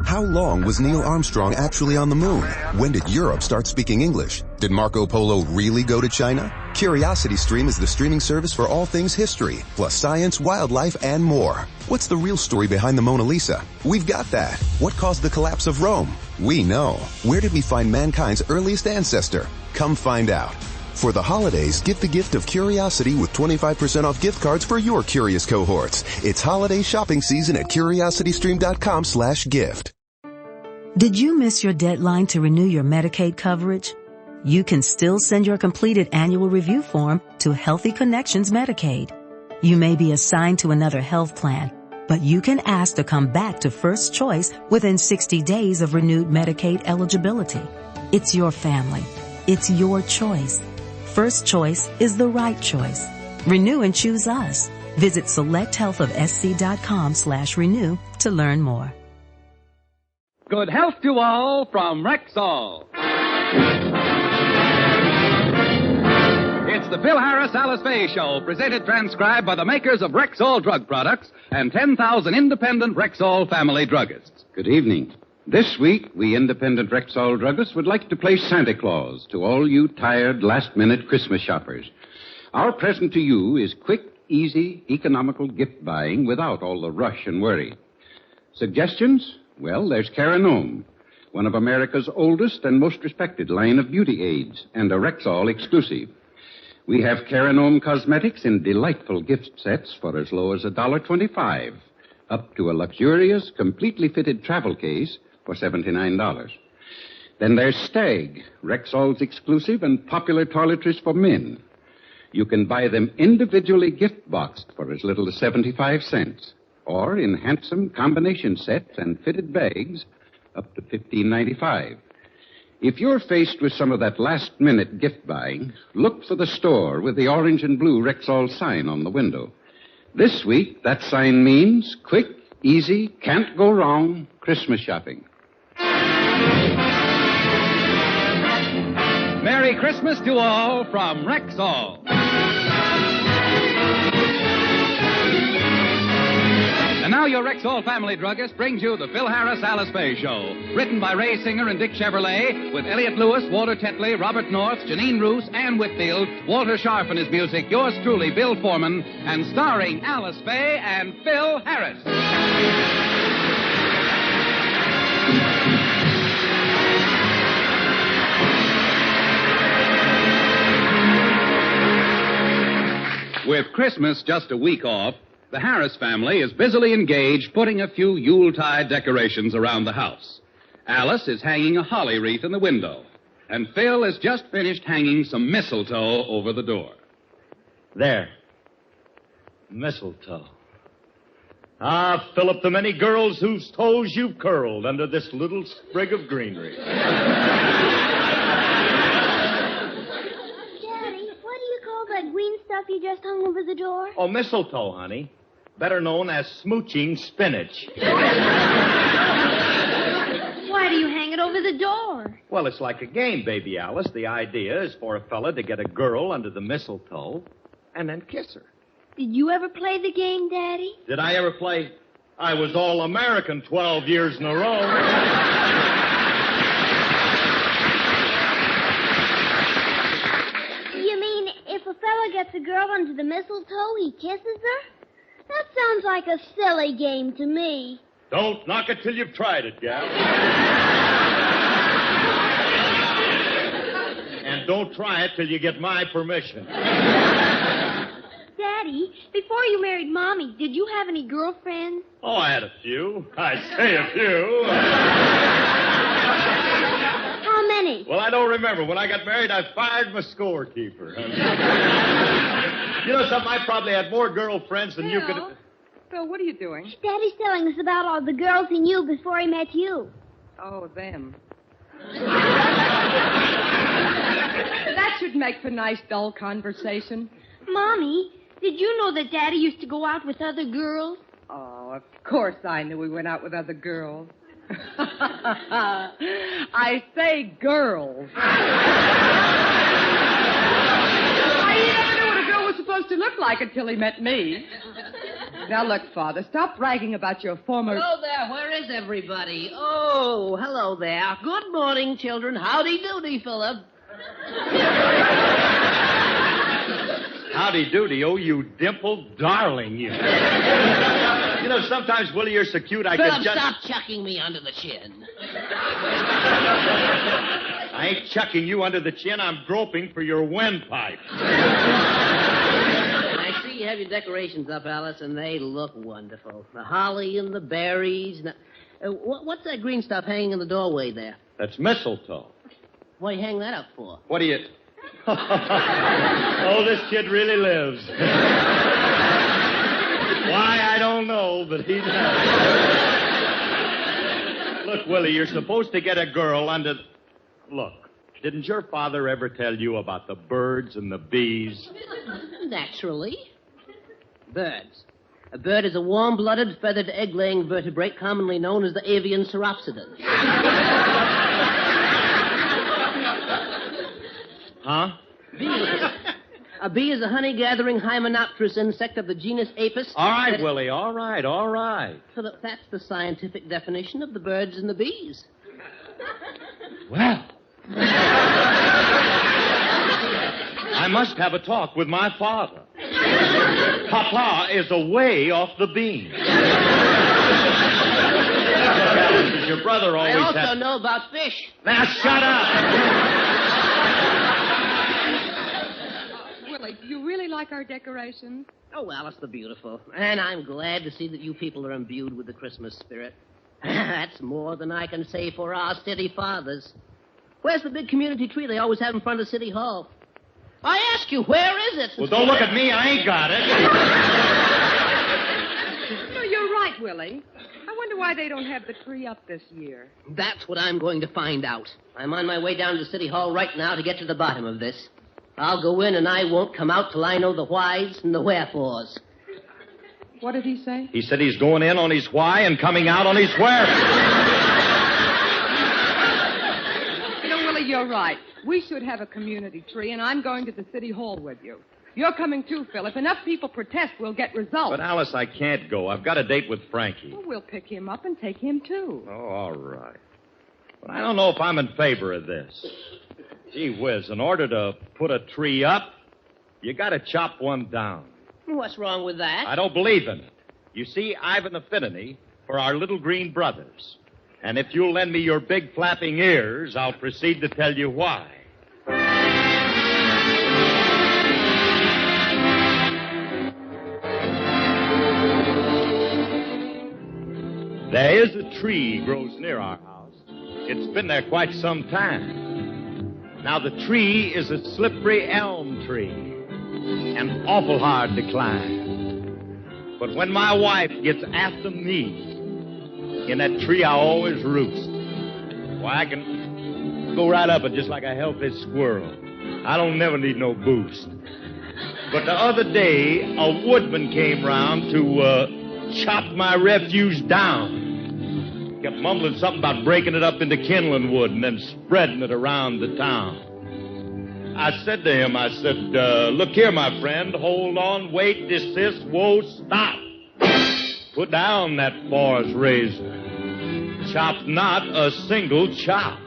How long was Neil Armstrong actually on the moon? When did Europe start speaking English? Did Marco Polo really go to China? CuriosityStream is the streaming service for all things history, plus science, wildlife, and more. What's the real story behind the Mona Lisa? We've got that. What caused the collapse of Rome? We know. Where did we find mankind's earliest ancestor? Come find out. For the holidays, give the gift of curiosity with 25% off gift cards for your curious cohorts. It's holiday shopping season at curiositystream.com/gift. Did you miss your deadline to renew your Medicaid coverage? You can still send your completed annual review form to Healthy Connections Medicaid. You may be assigned to another health plan, but you can ask to come back to First Choice within 60 days of renewed Medicaid eligibility. It's your family. It's your choice. First Choice is the right choice. Renew and choose us. Visit selecthealthofsc.com/renew to learn more. Good health to all from Rexall. It's the Phil Harris Alice Faye Show, presented transcribed by the makers of Rexall drug products and 10,000 independent Rexall family druggists. Good evening. This week, we independent Rexall druggists would like to play Santa Claus to all you tired, last-minute Christmas shoppers. Our present to you is quick, easy, economical gift buying without all the rush and worry. Suggestions? Well, there's Caranome, one of America's oldest and most respected line of beauty aids, and a Rexall exclusive. We have Caranome cosmetics in delightful gift sets for as low as $1.25, up to a luxurious, completely fitted travel case for $79. Then there's Stag, Rexall's exclusive and popular toiletries for men. You can buy them individually gift boxed for as little as 75 cents, or in handsome combination sets and fitted bags up to $15.95. If you're faced with some of that last-minute gift buying, look for the store with the orange and blue Rexall sign on the window. This week, that sign means quick, easy, can't go wrong Christmas shopping. Merry Christmas to all from Rexall. And now your Rexall family druggist brings you the Phil Harris Alice Faye Show. Written by Ray Singer and Dick Chevrolet, with Elliot Lewis, Walter Tetley, Robert North, Janine Roos, Ann Whitfield, Walter Sharp and his music, yours truly, Bill Foreman, and starring Alice Faye and Phil Harris. With Christmas just a week off, the Harris family is busily engaged putting a few Yuletide decorations around the house. Alice is hanging a holly wreath in the window, and Phil has just finished hanging some mistletoe over the door. There. Mistletoe. Ah, Philip, the many girls whose toes you've curled under this little sprig of greenery. Green stuff you just hung over the door? Oh, mistletoe, honey. Better known as smooching spinach. Why do you hang it over the door? Well, it's like a game, baby Alice. The idea is for a fella to get a girl under the mistletoe and then kiss her. Did you ever play the game, Daddy? Did I ever play? I was All-American 12 years in a row. If a fella gets a girl under the mistletoe, he kisses her? That sounds like a silly game to me. Don't knock it till you've tried it, gal. And don't try it till you get my permission. Daddy, before you married Mommy, did you have any girlfriends? Oh, I had a few. I say a few. How many? Well, I don't remember. When I got married, I fired my scorekeeper. You know something? I probably had more girlfriends than you could... Phil, what are you doing? Daddy's telling us about all the girls he knew before he met you. Oh, them. That should make for nice, dull conversation. Mommy, did you know that Daddy used to go out with other girls? Oh, of course I knew we went out with other girls. I say girls. He never knew what a girl was supposed to look like until he met me. Now, look, Father, stop bragging about your former... Hello there. Where is everybody? Oh, hello there. Good morning, children. Howdy doody, Philip. Howdy doody. Oh, you dimpled darling, you. You know, sometimes, Willie, you're so cute I Philip, could just... stop chucking me under the chin. I ain't chucking you under the chin. I'm groping for your windpipe. I see you have your decorations up, Alice, and they look wonderful. The holly and the berries. What's that green stuff hanging in the doorway there? That's mistletoe. What do you hang that up for? What do you... Oh, this kid really lives. Why, I don't know, but he does. Look, Willie, you're supposed to get a girl under... Look, didn't your father ever tell you about the birds and the bees? Naturally. Birds. A bird is a warm-blooded, feathered, egg-laying vertebrate commonly known as the avian sauropsida. Huh? A bee is a honey-gathering hymenopterous insect of the genus Apis. All right, Willie, all right. Philip, that's the scientific definition of the birds and the bees. Well, I must have a talk with my father. Papa is away off the beam. Your brother always I also know about fish. Now, shut up! Willie, do you really like our decorations? Oh, Alice the Beautiful. And I'm glad to see that you people are imbued with the Christmas spirit. That's more than I can say for our city fathers. Where's the big community tree they always have in front of City Hall? I ask you, where is it? Well, don't look at me. I ain't got it. No, you're right, Willie. I wonder why they don't have the tree up this year. That's what I'm going to find out. I'm on my way down to City Hall right now to get to the bottom of this. I'll go in and I won't come out till I know the whys and the wherefores. What did he say? He said he's going in on his why and coming out on his where. You know, Willie, you're right. We should have a community tree, and I'm going to the City Hall with you. You're coming too, Phil. If enough people protest, we'll get results. But, Alice, I can't go. I've got a date with Frankie. Well, we'll pick him up and take him, too. Oh, all right. But I don't know if I'm in favor of this. Gee whiz, in order to put a tree up, you got to chop one down. What's wrong with that? I don't believe in it. You see, I've an affinity for our little green brothers. And if you'll lend me your big flapping ears, I'll proceed to tell you why. There is a tree grows near our house. It's been there quite some time. Now, the tree is a slippery elm tree and awful hard to climb. But when my wife gets after me, in that tree I always roost. Why, I can go right up it just like a healthy squirrel. I don't never need no boost. But the other day, a woodman came round to chop my refuse down. Kept mumbling something about breaking it up into kindling wood and then spreading it around the town. I said to him, look here, my friend, hold on, wait, desist, whoa, stop. Put down that forest razor. Chop not a single chop.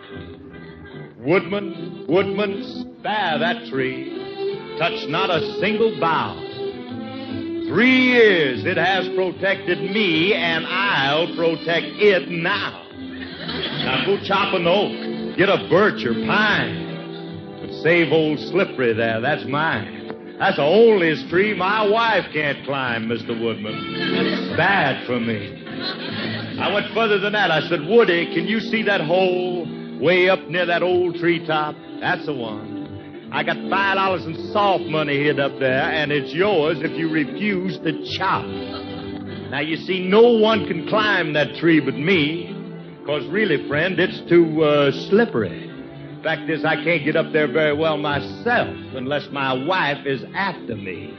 Woodman, spare that tree. Touch not a single bough. 3 years it has protected me, and I'll protect it now. Now go chop an oak, get a birch or pine. But save old Slippery there, that's mine. That's the onlyest tree my wife can't climb, Mr. Woodman. It's bad for me. I went further than that. I said, Woody, can you see that hole way up near that old treetop? That's the one. I got $5 in soft money hid up there, and it's yours if you refuse to chop. Now, you see, no one can climb that tree but me, because really, friend, it's too slippery. Fact is, I can't get up there very well myself unless my wife is after me.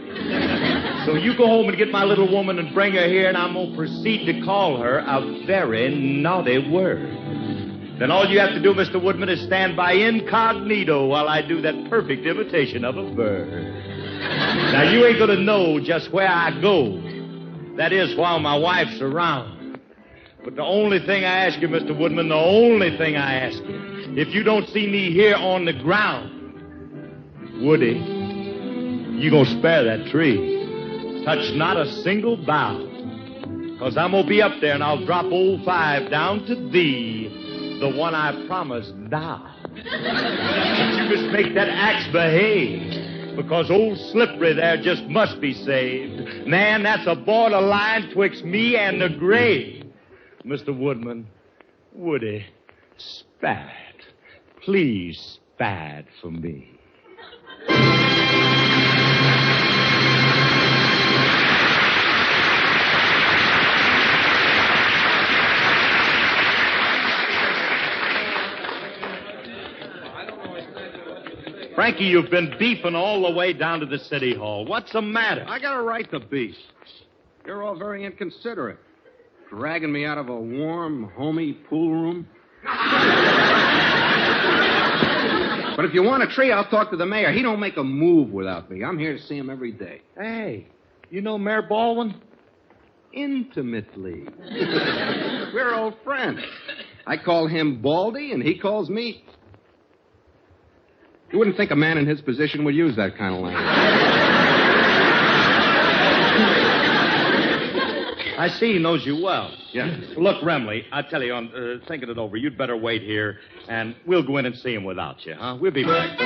So you go home and get my little woman and bring her here, and I'm going to proceed to call her a very naughty word. Then all you have to do, Mr. Woodman, is stand by incognito while I do that perfect imitation of a bird. Now, you ain't going to know just where I go, That is, while my wife's around. But the only thing I ask you, Mr. Woodman, the only thing I ask you, if you don't see me here on the ground, Woody, you gonna spare that tree. Touch not a single bough. Because I'm gonna be up there and I'll drop old 5 down to thee, the one I promised thou. But you must make that axe behave. Because old Slippery there just must be saved. Man, that's a borderline twixt me and the grave. Mr. Woodman, Woody, spat. Please spat for me. Frankie, you've been beefing all the way down to the city hall. What's the matter? I got a right to beef. You're all very inconsiderate. Dragging me out of a warm, homey pool room. But if you want a tree, I'll talk to the mayor. He don't make a move without me. I'm here to see him every day. Hey, you know Mayor Baldwin? Intimately. We're old friends. I call him Baldy, and he calls me... You wouldn't think a man in his position would use that kind of language. I see he knows you well. Yeah. Look, Remley, I tell you, on thinking it over, you'd better wait here, and we'll go in and see him without you, huh? We'll be back.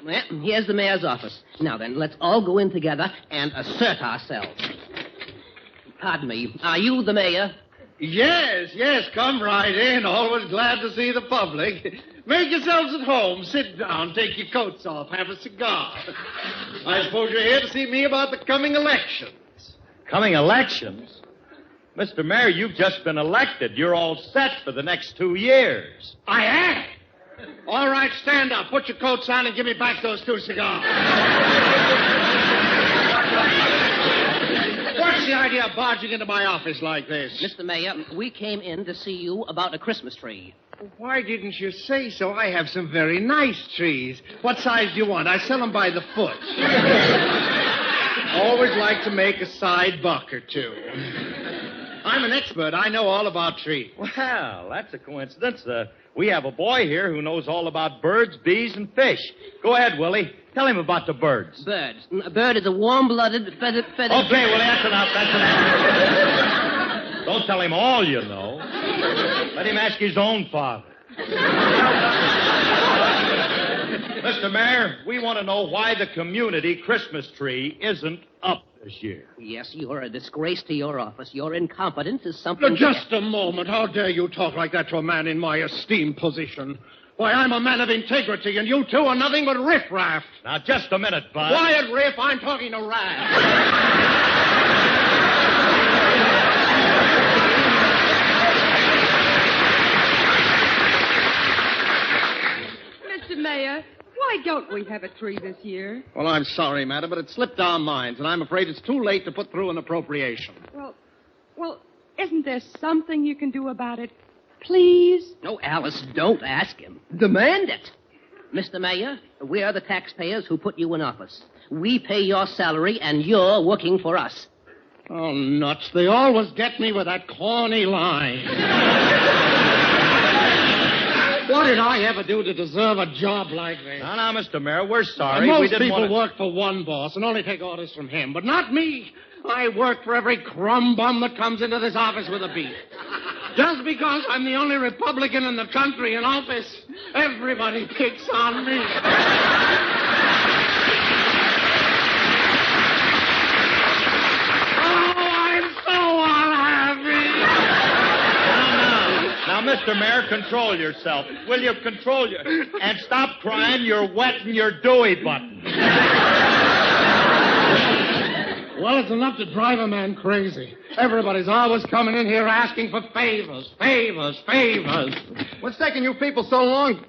Well, here's the mayor's office. Now then, let's all go in together and assert ourselves. Pardon me, are you the mayor? Yes, come right in. Always glad to see the public. Make yourselves at home. Sit down, take your coats off, have a cigar. I suppose you're here to see me about the coming elections. Coming elections? Mr. Mayor, you've just been elected. You're all set for the next 2 years. I am? All right, stand up. Put your coats on and give me back those 2 cigars. What's the idea of barging into my office like this? Mr. Mayor, we came in to see you about a Christmas tree. Why didn't you say so? I have some very nice trees. What size do you want? I sell them by the foot. Always like to make a side buck or two. I'm an expert. I know all about trees. Well, that's a coincidence. We have a boy here who knows all about birds, bees, and fish. Go ahead, Willie. Tell him about the birds. Birds. A bird is a warm-blooded, feathered... Okay, Willie, that's enough. Don't tell him all you know. Let him ask his own father. Mr. Mayor, we want to know why the community Christmas tree isn't up this year. Yes, you're a disgrace to your office. Your incompetence is something... Just a moment. How dare you talk like that to a man in my esteemed position? Why, I'm a man of integrity, and you two are nothing but riffraff. Now, just a minute, Bud. Quiet, Riff. I'm talking to Raff. Mr. Mayor, why don't we have a tree this year? Well, I'm sorry, madam, but it slipped our minds, and I'm afraid it's too late to put through an appropriation. Well, isn't there something you can do about it? Please? No, Alice, don't ask him. Demand it. Mr. Mayor, we are the taxpayers who put you in office. We pay your salary, and you're working for us. Oh, nuts. They always get me with that corny line. What did I ever do to deserve a job like this? Now, Mr. Mayor, we're sorry. Most people work for one boss and only take orders from him, but not me. I work for every crumb bum that comes into this office with a beat. Just because I'm the only Republican in the country in office, everybody picks on me. Oh, I'm so unhappy. Now, Mr. Mayor, control yourself. Will you control your... And stop crying. You're wetting your dewy button. Well, it's enough to drive a man crazy. Everybody's always coming in here asking for favors. What's taking you people so long?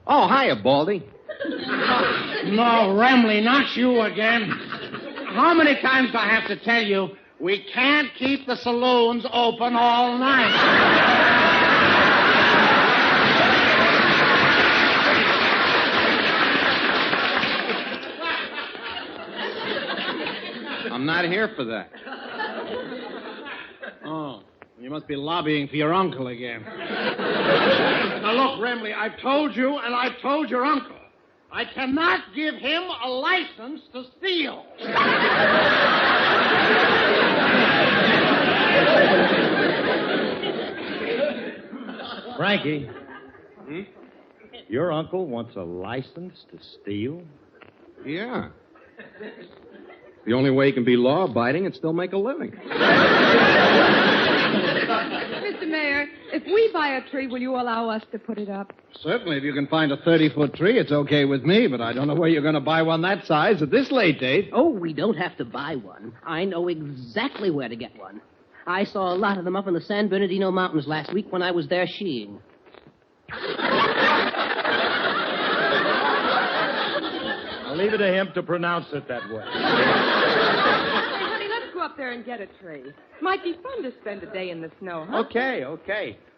Oh, hiya, Baldy. No, Remley, not you again. How many times do I have to tell you we can't keep the saloons open all night? I'm not here for that. Oh, you must be lobbying for your uncle again. Now, look, Remley, I've told you and I've told your uncle. I cannot give him a license to steal. Frankie, your uncle wants a license to steal? Yeah. The only way he can be law-abiding and still make a living. Mr. Mayor, if we buy a tree, will you allow us to put it up? Certainly, if you can find a 30-foot tree, it's okay with me, but I don't know where you're going to buy one that size at this late date. Oh, we don't have to buy one. I know exactly where to get one. I saw a lot of them up in the San Bernardino Mountains last week when I was there skiing. I'll leave it to him to pronounce it that way. Hey, honey, let's go up there and get a tree. Might be fun to spend a day in the snow, huh? Okay.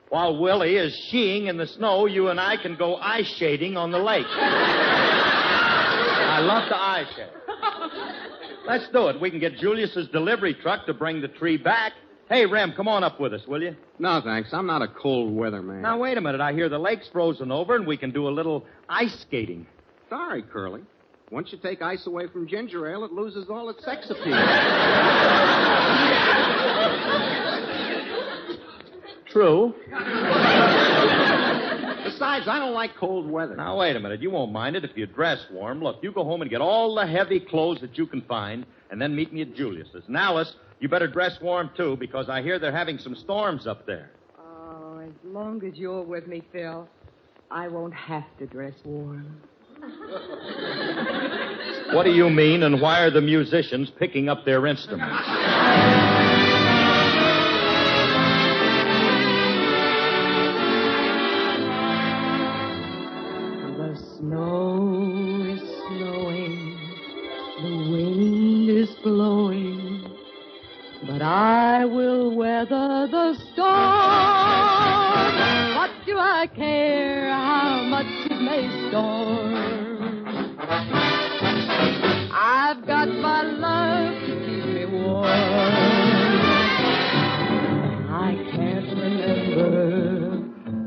While Willie is skiing in the snow, you and I can go ice shading on the lake. I love to ice shade. Let's do it. We can get Julius's delivery truck to bring the tree back. Hey, Rem, come on up with us, will you? No, thanks. I'm not a cold weather man. Now, wait a minute. I hear the lake's frozen over, and we can do a little ice skating. Sorry, Curly. Once you take ice away from ginger ale, it loses all its sex appeal. True. Besides, I don't like cold weather. Now, wait a minute. You won't mind it if you dress warm. Look, you go home and get all the heavy clothes that you can find, and then meet me at Julius's. And Alice, you better dress warm, too, because I hear they're having some storms up there. Oh, as long as you're with me, Phil, I won't have to dress warm. What do you mean, and why are the musicians picking up their instruments? The snow is snowing, the wind is blowing, but I will weather the storm. What do I care how much it may storm? I've got my love to keep me warm. I can't remember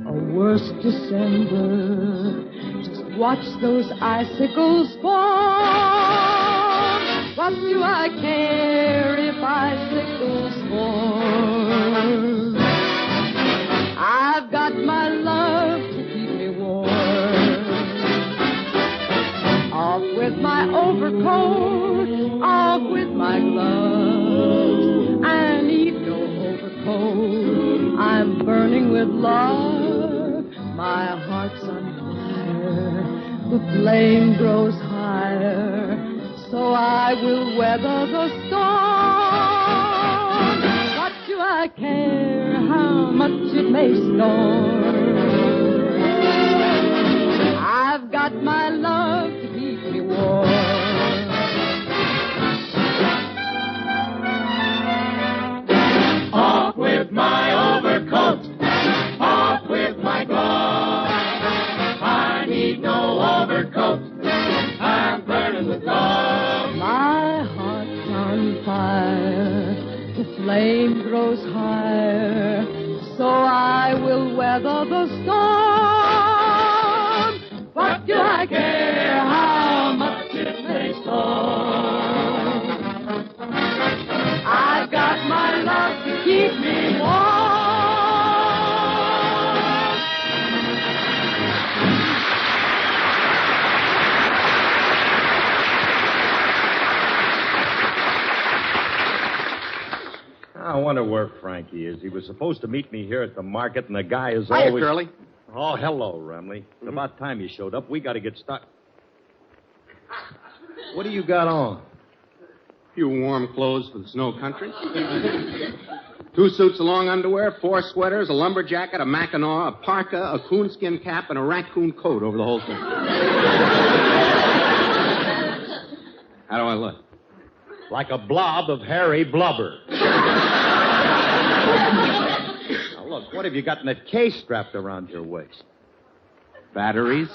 a worse December. Just watch those icicles fall. What do I care if icicles fall? I've got my love to keep me warm. Off with my overcoat, off with my gloves. I need no overcoat. I'm burning with love. My heart's on fire. The flame grows higher. So I will weather the storm. What do I care how much it may storm? I've got my love to keep me warm. Off with my overcoat, off with my gloves. I need no overcoat, I'm burning with love. My heart's on fire, the flame grows higher, so I will weather the storm. What do I care how much it may storm? I've got my love to keep me warm. I wonder where Frankie is. He was supposed to meet me here at the market, and the guy is Hiya, always... Curly. Oh, hello, Remley. It's about time you showed up. We got to get started. What do you got on? A few warm clothes for the snow country. 2 suits of long underwear, 4 sweaters, a lumberjacket, a mackinaw, a parka, a coonskin cap, and a raccoon coat over the whole thing. How do I look? Like a blob of hairy blubber. Now, look, what have you got in that case strapped around your waist? Batteries?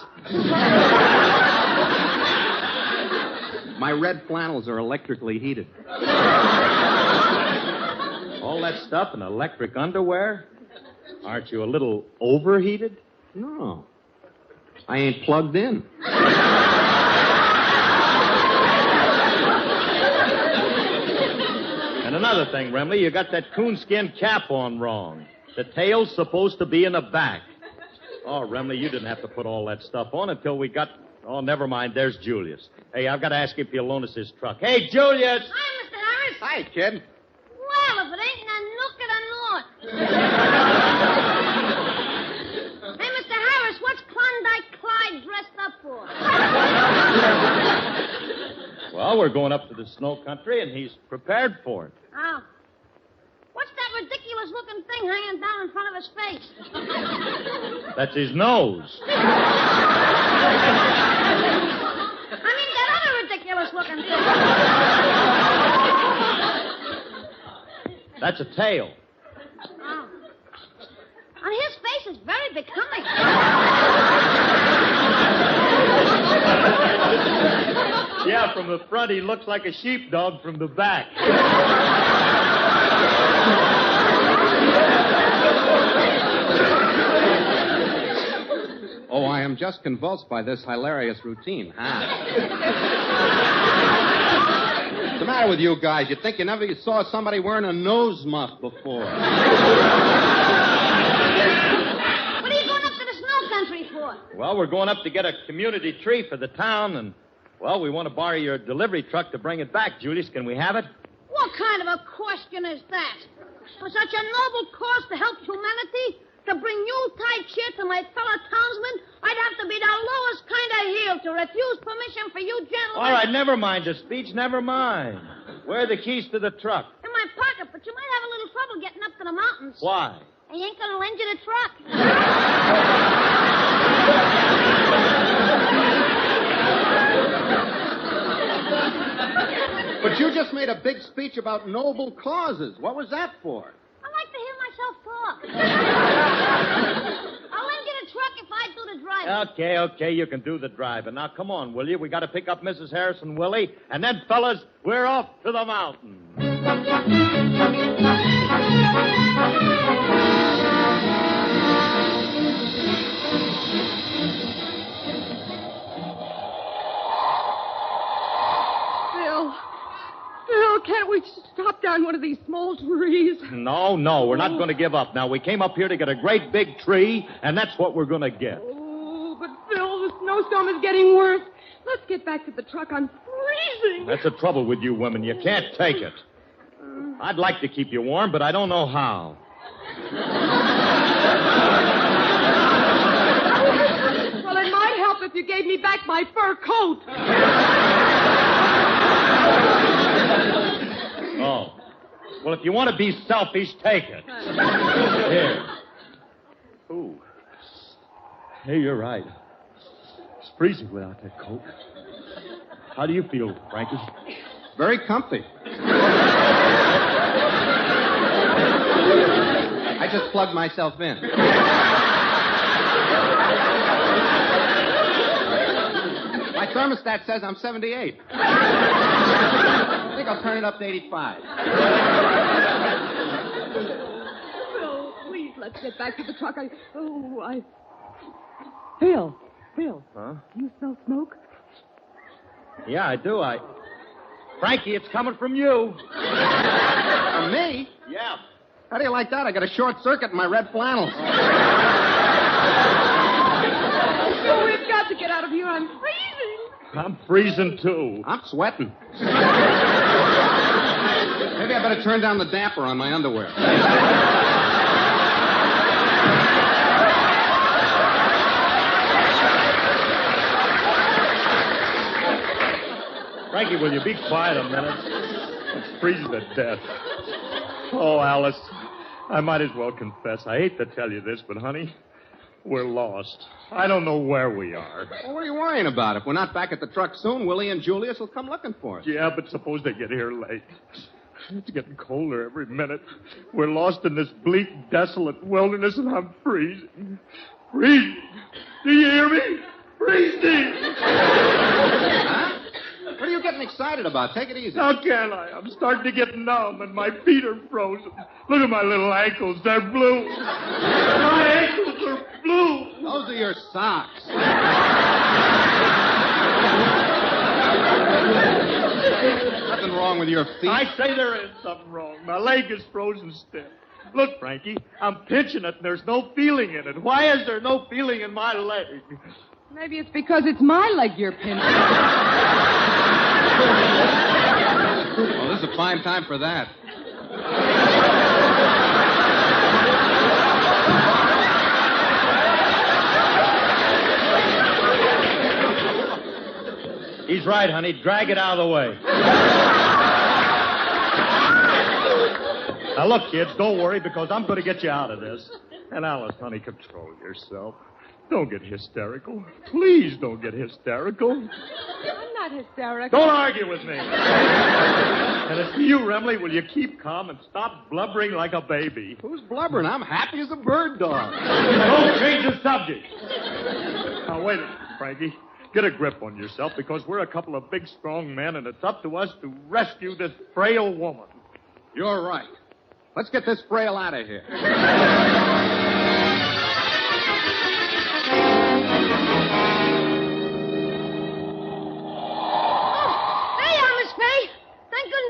My red flannels are electrically heated. All that stuff in electric underwear? Aren't you a little overheated? No. I ain't plugged in. And another thing, Remley, you got that coonskin cap on wrong. The tail's supposed to be in the back. Oh, Remley, you didn't have to put all that stuff on until we got... Oh, never mind. There's Julius. Hey, I've got to ask if you'll loan us his truck. Hey, Julius! Hi, Mr. Harris. Hi, kid. Well, if it ain't a nook and a north. Hey, Mr. Harris, what's Klondike Clyde dressed up for? Well, we're going up to the snow country, and he's prepared for it. Oh. What's that ridiculous-looking thing hanging down in front of his face? That's his nose. I mean, that other ridiculous-looking thing. That's a tail. Oh. On his face, it's very becoming. Yeah, from the front, he looks like a sheepdog from the back. Oh, I am just convulsed by this hilarious routine. What's the matter with you guys? You think you never saw somebody wearing a nose muff before? What are you going up to the snow country for? Well, we're going up to get a community tree for the town, and, well, we want to borrow your delivery truck to bring it back. Julius, can we have it? What kind of a question is that? For such a noble cause to help humanity, to bring Yuletide cheer to my fellow townsmen, I'd have to be the lowest kind of heel to refuse permission for you gentlemen. All right, never mind the speech, never mind. Where are the keys to the truck? In my pocket, but you might have a little trouble getting up to the mountains. Why? I ain't gonna lend you the truck. But you just made a big speech about noble causes. What was that for? I like to hear myself talk. I'll lend you the truck if I do the driving. Okay, you can do the driving. Now, come on, will you? We got to pick up Mrs. Harris and Willie, and then, fellas, we're off to the mountain. Phil, can't we stop down one of these small trees? No, we're not going to give up. Now, we came up here to get a great big tree, and that's what we're going to get. Oh, but Phil, the snowstorm is getting worse. Let's get back to the truck. I'm freezing. That's the trouble with you women. You can't take it. I'd like to keep you warm, but I don't know how. Well, it might help if you gave me back my fur coat. Oh. Well, if you want to be selfish, take it. Here. Ooh. Hey, you're right. It's freezing without that coat. How do you feel, Frankie? Very comfy. I just plugged myself in. My thermostat says I'm 78. I think I'll turn it up to 85. Phil, please, let's get back to the truck. Phil. Huh? Do you smell smoke? Yeah, I do. Frankie, it's coming from you. From me? Yeah. How do you like that? I got a short circuit in my red flannels. Oh, we've got to get out of here. I'm freezing. I'm freezing, too. I'm sweating. Maybe I better turn down the damper on my underwear. Frankie, will you be quiet a minute? It's freezing to death. Oh, Alice, I might as well confess. I hate to tell you this, but, honey, we're lost. I don't know where we are. Well, what are you worrying about? If we're not back at the truck soon, Willie and Julius will come looking for us. Yeah, but suppose they get here late. It's getting colder every minute. We're lost in this bleak, desolate wilderness, and I'm freezing. Freezing. Do you hear me? Freezing. Huh? Where do you getting excited about? Take it easy. How can I? I'm starting to get numb, and my feet are frozen. Look at my little ankles. They're blue. My ankles are blue. Those are your socks. Nothing wrong with your feet. I say there is something wrong. My leg is frozen stiff. Look, Frankie, I'm pinching it, and there's no feeling in it. Why is there no feeling in my leg? Maybe it's because it's my leg you're pinching. Well, this is a fine time for that. He's right, honey. Drag it out of the way. Now, look, kids, don't worry, because I'm going to get you out of this. And Alice, honey, control yourself. Don't get hysterical. Please don't get hysterical. I'm not hysterical. Don't argue with me. And as for you, Remley, will you keep calm and stop blubbering like a baby? Who's blubbering? I'm happy as a bird dog. Don't change the subject. Now, wait a minute, Frankie. Get a grip on yourself, because we're a couple of big, strong men, and it's up to us to rescue this frail woman. You're right. Let's get this frail out of here.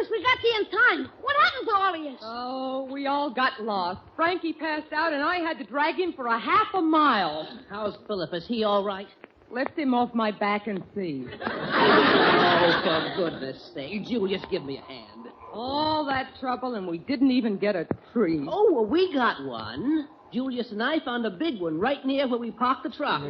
We got you in time. What happened to all of you? Oh, we all got lost. Frankie passed out, and I had to drag him for a half a mile. How's Philip? Is he all right? Lift him off my back and see. Oh, for goodness sake. Julius, give me a hand. All that trouble, and we didn't even get a tree. Oh, well, we got one. Julius and I found a big one right near where we parked the truck.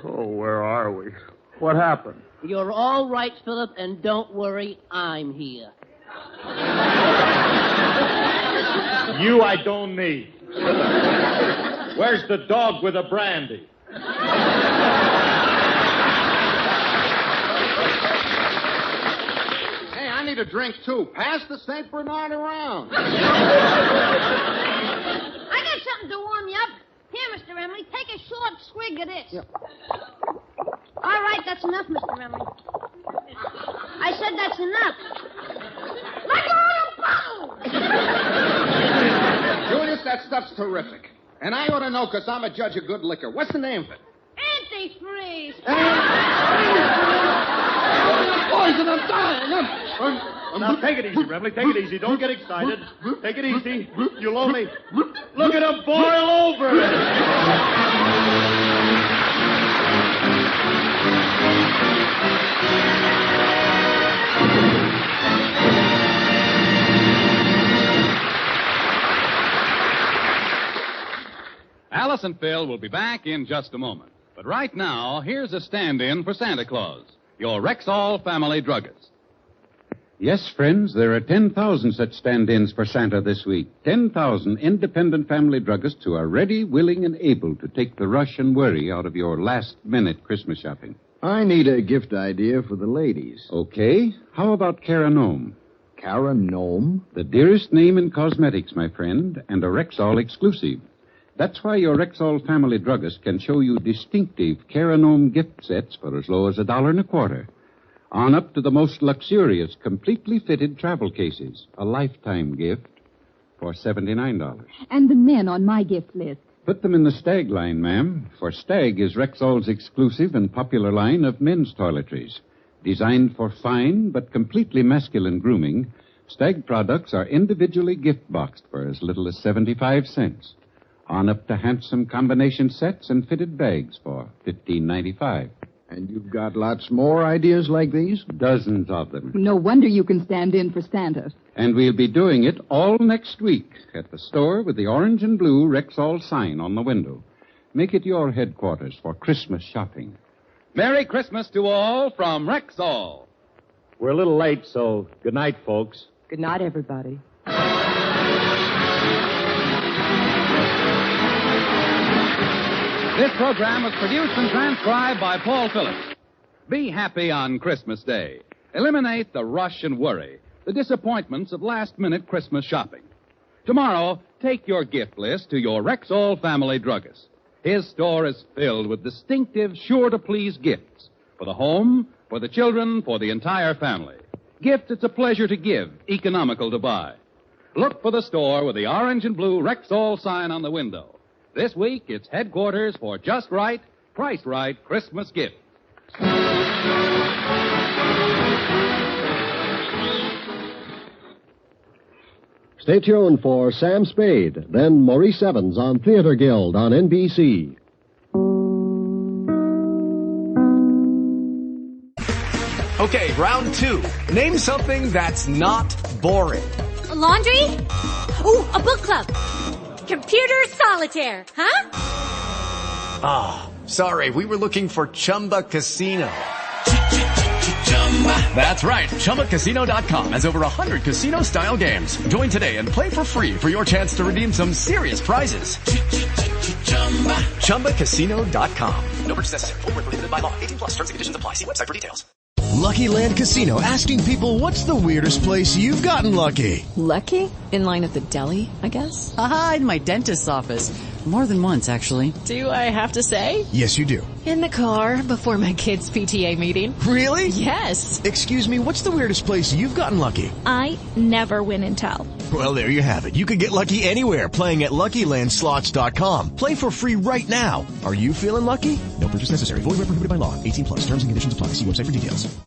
Oh, where are we? What happened? You're all right, Philip, and don't worry, I'm here. You I don't need. Where's the dog with the brandy? Hey, I need a drink, too. Pass the St. Bernard around. I got something to warm you up. Here, Mr. Emily, take a short swig of this. Yeah. All right, that's enough, Mr. Emily. I said that's enough. Let go of the bottle! Julius, that stuff's terrific. And I ought to know, because I'm a judge of good liquor. What's the name of it? Antifreeze. Poison, I'm dying. Now, take it easy, Remley. Take it easy. Don't get excited. Take it easy. You'll only... Look at him boil over. Alice and Phil will be back in just a moment. But right now, here's a stand-in for Santa Claus, your Rexall family druggist. Yes, friends, there are 10,000 such stand-ins for Santa this week. 10,000 independent family druggists who are ready, willing, and able to take the rush and worry out of your last-minute Christmas shopping. I need a gift idea for the ladies. Okay. How about Cara Gnome? Cara Gnome? The dearest name in cosmetics, my friend, and a Rexall exclusive. That's why your Rexall family druggist can show you distinctive Cara Gnome gift sets for as low as $1.25. On up to the most luxurious, completely fitted travel cases. A lifetime gift for $79. And the men on my gift list. Put them in the Stag line, ma'am, for Stag is Rexall's exclusive and popular line of men's toiletries. Designed for fine but completely masculine grooming, Stag products are individually gift-boxed for as little as 75 cents. On up to handsome combination sets and fitted bags for $15.95. And you've got lots more ideas like these? Dozens of them. No wonder you can stand in for Santa. And we'll be doing it all next week at the store with the orange and blue Rexall sign on the window. Make it your headquarters for Christmas shopping. Merry Christmas to all from Rexall. We're a little late, so good night, folks. Good night, everybody. This program was produced and transcribed by Paul Phillips. Be happy on Christmas Day. Eliminate the rush and worry, the disappointments of last-minute Christmas shopping. Tomorrow, take your gift list to your Rexall family druggist. His store is filled with distinctive, sure-to-please gifts for the home, for the children, for the entire family. Gifts it's a pleasure to give, economical to buy. Look for the store with the orange and blue Rexall sign on the window. This week, it's headquarters for just right, priced right Christmas gifts. Stay tuned for Sam Spade, then Maurice Evans on Theater Guild on NBC. Okay, round two. Name something that's not boring. A laundry? Ooh, a book club. Computer solitaire, huh? Ah, sorry, we were looking for Chumba Casino. That's right. ChumbaCasino.com has over 100 casino-style games. Join today and play for free for your chance to redeem some serious prizes. ChumbaCasino.com. No purchase necessary. Void where prohibited by law. 18+ terms and conditions apply. See website for details. Lucky Land Casino, asking people, what's the weirdest place you've gotten lucky? Lucky? In line at the deli, I guess? Aha, in my dentist's office. More than once, actually. Do I have to say? Yes, you do. In the car before my kids' PTA meeting. Really? Yes. Excuse me, what's the weirdest place you've gotten lucky? I never win and tell. Well, there you have it. You can get lucky anywhere, playing at LuckyLandSlots.com. Play for free right now. Are you feeling lucky? No purchase necessary. Void where prohibited by law. 18+. Terms and conditions apply. See website for details.